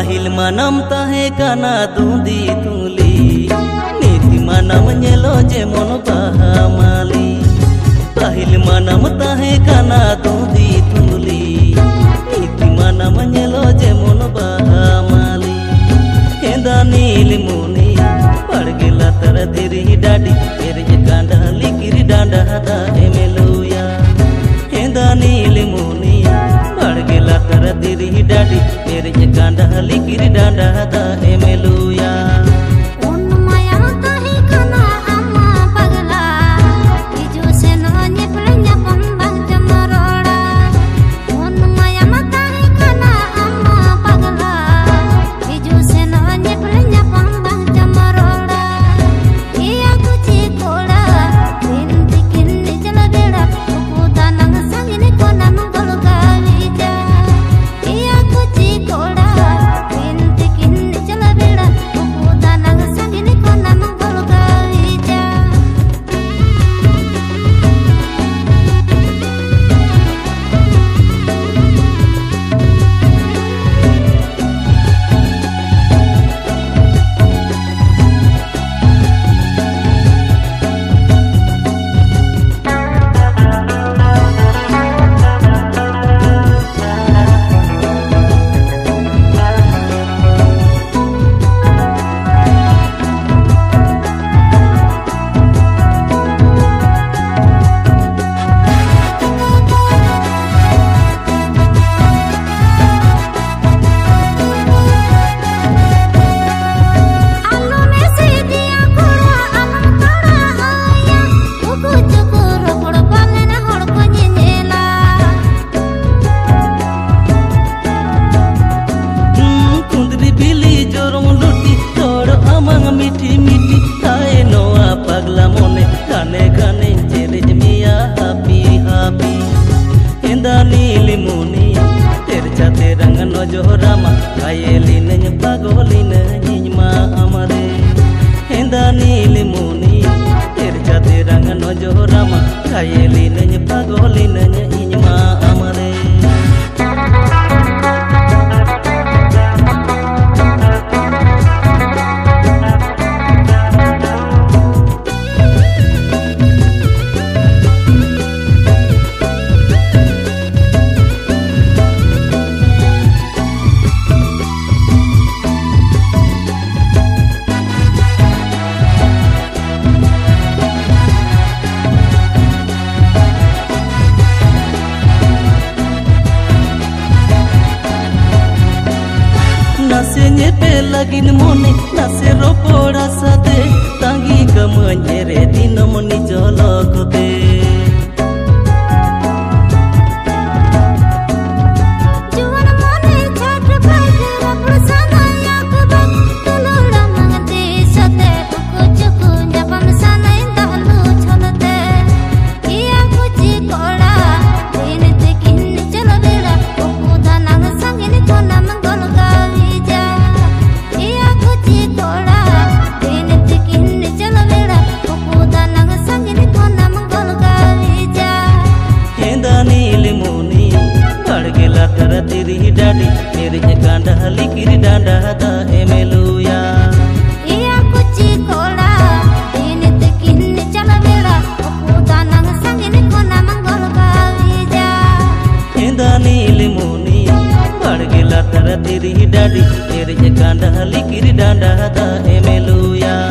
Pahil manam tahe kana tundi tuli Niti manam nyelo jemon bahamali Pahil manam tahe kana tundi tuli Niti manam nyelo jemon bahamali Henda nilimuni Padgila tar diri dadi Erje kanda likiri danda hada emeluya Henda nilimuni Padgila tar diri dadi Erje kanda likiri danda hada emeluya Johorama kayelin pagolin nyima amare Henda nilimuni terjate rangan johorama kayelin pagolin nyima amare Nase nyepe lagin mone nase ropora sate tangi kamanyere dinamoni jolokote Juan mone chhatra paithera prasana yakba tolora mangte sate kuchuku nyapam sanai dalu cholate iya kuchi kola dinite kin chalabela okuda nang sangini kona mangolga Tara diri dadi Erje kanda likiri danda hada emeluya Iya kuchi kola Ini tekin chala bela Okuda nang sangini kona manggol kawija Henda nilimuni Padgila tara diri dadi Erje kanda likiri danda hada emeluya